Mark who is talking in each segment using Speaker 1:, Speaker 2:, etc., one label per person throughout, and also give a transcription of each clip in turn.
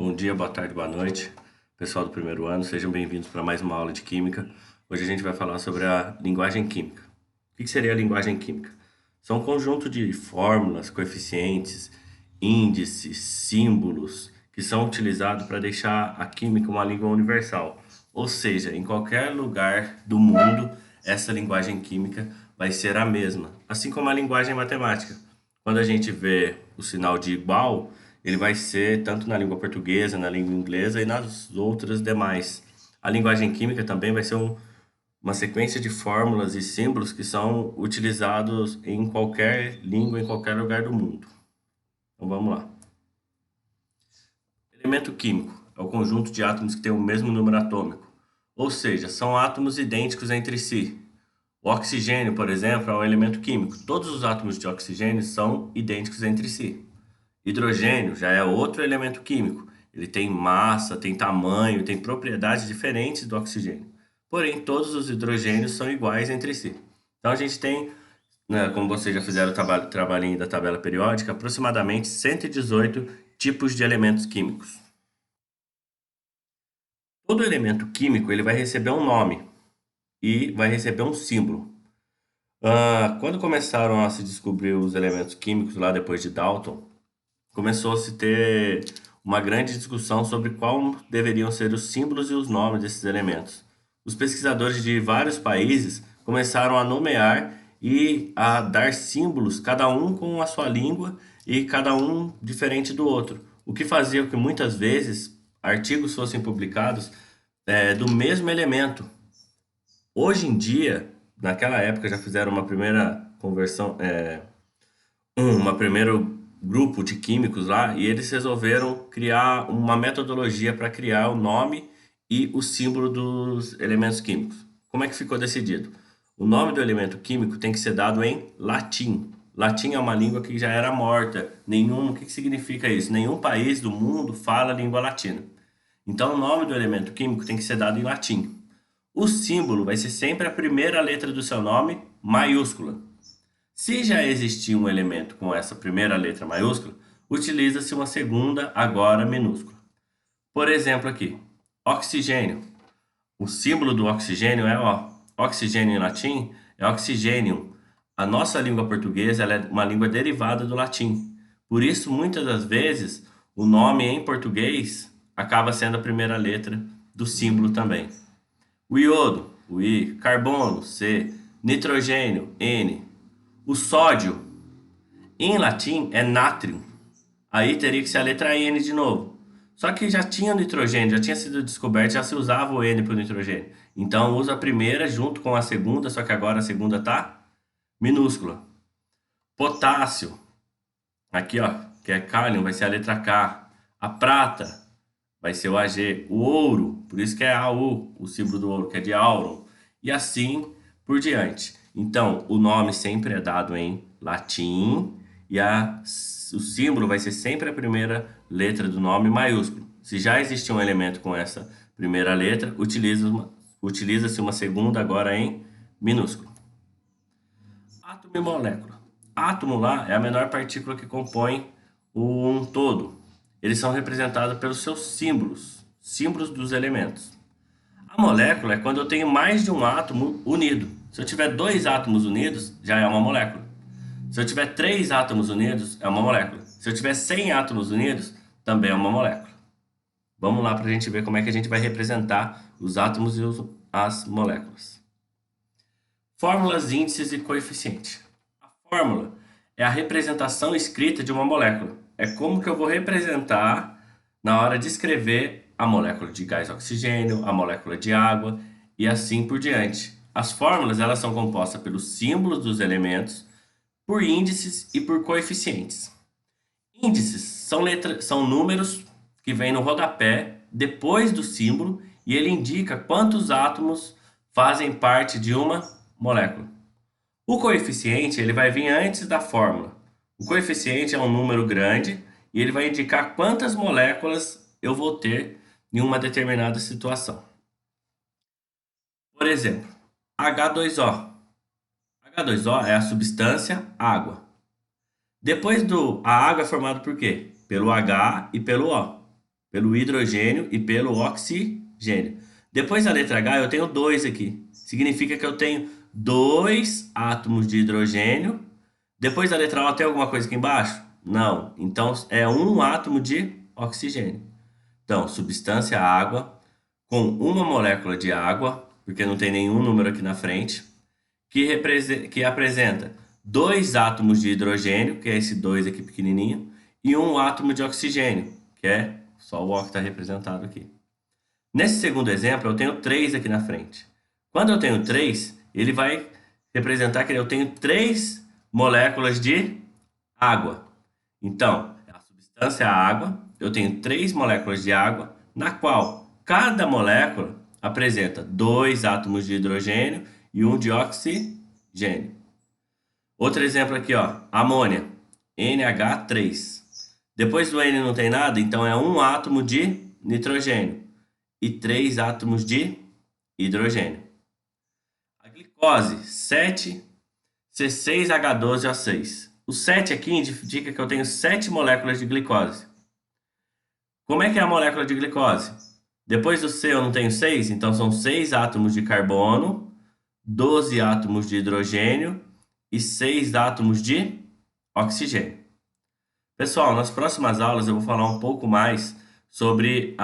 Speaker 1: Bom dia, boa tarde, boa noite, pessoal do primeiro ano, sejam bem-vindos para mais uma aula de Química. Hoje a gente vai falar sobre a linguagem química. O que seria a linguagem química? São um conjunto de fórmulas, coeficientes, índices, símbolos que são utilizados para deixar a química uma língua universal. Ou seja, em qualquer lugar do mundo, essa linguagem química vai ser a mesma, assim como a linguagem matemática. Quando a gente vê o sinal de igual, ele vai ser tanto na língua portuguesa, na língua inglesa e nas outras demais. A linguagem química também vai ser uma sequência de fórmulas e símbolos que são utilizados em qualquer língua, em qualquer lugar do mundo. Então vamos lá. Elemento químico é o conjunto de átomos que tem o mesmo número atômico, ou seja, são átomos idênticos entre si. O oxigênio, por exemplo, é um elemento químico. Todos os átomos de oxigênio são idênticos entre si. Hidrogênio já é outro elemento químico. Ele tem massa, tem tamanho, tem propriedades diferentes do oxigênio. Porém, todos os hidrogênios são iguais entre si. Então a gente tem, né, como vocês já fizeram o trabalhinho da tabela periódica, aproximadamente 118 tipos de elementos químicos. Todo elemento químico ele vai receber um nome e vai receber um símbolo. Quando começaram a se descobrir os elementos químicos lá depois de Dalton, começou a se ter uma grande discussão sobre qual deveriam ser os símbolos e os nomes desses elementos. Os pesquisadores de vários países começaram a nomear e a dar símbolos, cada um com a sua língua e cada um diferente do outro, o que fazia com que muitas vezes artigos fossem publicados do mesmo elemento. Hoje em dia, naquela época já fizeram uma primeira conversão, uma primeiro grupo de químicos lá e eles resolveram criar uma metodologia para criar o nome e o símbolo dos elementos químicos. Como é que ficou decidido? O nome do elemento químico tem que ser dado em latim. Latim é uma língua que já era morta. O que significa isso? Nenhum país do mundo fala língua latina. Então o nome do elemento químico tem que ser dado em latim. O símbolo vai ser sempre a primeira letra do seu nome, maiúscula. Se já existia um elemento com essa primeira letra maiúscula, utiliza-se uma segunda, agora minúscula. Por exemplo aqui, oxigênio. O símbolo do oxigênio é O. Oxigênio em latim é oxigênio. A nossa língua portuguesa ela é uma língua derivada do latim. Por isso, muitas das vezes, o nome em português acaba sendo a primeira letra do símbolo também. O iodo, o I, carbono, C, nitrogênio, N. O sódio, em latim, é natrium. Aí teria que ser a letra N de novo. Só que já tinha nitrogênio, já tinha sido descoberto, já se usava o N para o nitrogênio. Então usa a primeira junto com a segunda, só que agora a segunda tá minúscula. Potássio, aqui ó, que é cálium, vai ser a letra K. A prata vai ser o AG. O ouro, por isso que é AU, o símbolo do ouro, que é de aurum. E assim por diante. Então, o nome sempre é dado em latim e o símbolo vai ser sempre a primeira letra do nome maiúsculo. Se já existia um elemento com essa primeira letra, utiliza-se uma segunda agora em minúsculo. Átomo e molécula. Átomo lá é a menor partícula que compõe um todo. Eles são representados pelos seus símbolos, símbolos dos elementos. A molécula é quando eu tenho mais de um átomo unido. Se eu tiver dois átomos unidos, já é uma molécula. Se eu tiver três átomos unidos, é uma molécula. Se eu tiver 100 átomos unidos, também é uma molécula. Vamos lá para a gente ver como é que a gente vai representar os átomos e as moléculas. Fórmulas, índices e coeficiente. A fórmula é a representação escrita de uma molécula. É como que eu vou representar na hora de escrever a molécula de gás oxigênio, a molécula de água e assim por diante. As fórmulas elas são compostas pelos símbolos dos elementos, por índices e por coeficientes. Índices são números que vêm no rodapé depois do símbolo e ele indica quantos átomos fazem parte de uma molécula. O coeficiente ele vai vir antes da fórmula. O coeficiente é um número grande e ele vai indicar quantas moléculas eu vou ter em uma determinada situação. Por exemplo, H2O. H2O é a substância água. Depois a água é formada por quê? Pelo H e pelo O. pelo hidrogênio e pelo oxigênio. Depois da letra H, eu tenho 2 aqui. Significa que eu tenho 2 átomos de hidrogênio. Depois da letra O, tem alguma coisa aqui embaixo? Não. Então, é um átomo de oxigênio. Então, substância água com uma molécula de água, porque não tem nenhum número aqui na frente, que apresenta 2 átomos de hidrogênio, que é esse 2 aqui pequenininho, e um átomo de oxigênio, que é só o O que está representado aqui. Nesse segundo exemplo, eu tenho 3 aqui na frente. Quando eu tenho 3, ele vai representar que eu tenho 3 moléculas de água. Então, a substância é a água, eu tenho 3 moléculas de água, na qual cada molécula apresenta 2 átomos de hidrogênio e um de oxigênio. Outro exemplo aqui, ó, amônia, NH3. Depois do N não tem nada, então é um átomo de nitrogênio e 3 átomos de hidrogênio. A glicose, 7C6H12O6. O 7 aqui indica que eu tenho 7 moléculas de glicose. Como é que é a molécula de glicose? Depois do C eu não tenho 6, então são 6 átomos de carbono, 12 átomos de hidrogênio e 6 átomos de oxigênio. Pessoal, nas próximas aulas eu vou falar um pouco mais sobre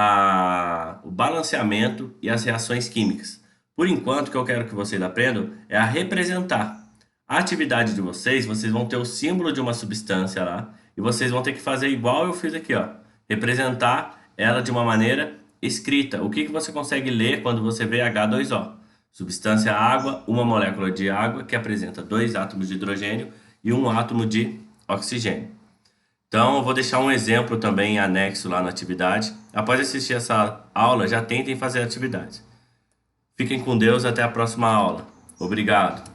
Speaker 1: o balanceamento e as reações químicas. Por enquanto, o que eu quero que vocês aprendam é a representar. A atividade de vocês vão ter o símbolo de uma substância lá e vocês vão ter que fazer igual eu fiz aqui, ó. Representar ela de uma maneira escrita. O que você consegue ler quando você vê H2O? Substância água, uma molécula de água que apresenta 2 átomos de hidrogênio e um átomo de oxigênio. Então, eu vou deixar um exemplo também anexo lá na atividade. Após assistir essa aula, já tentem fazer a atividade. Fiquem com Deus, até a próxima aula. Obrigado.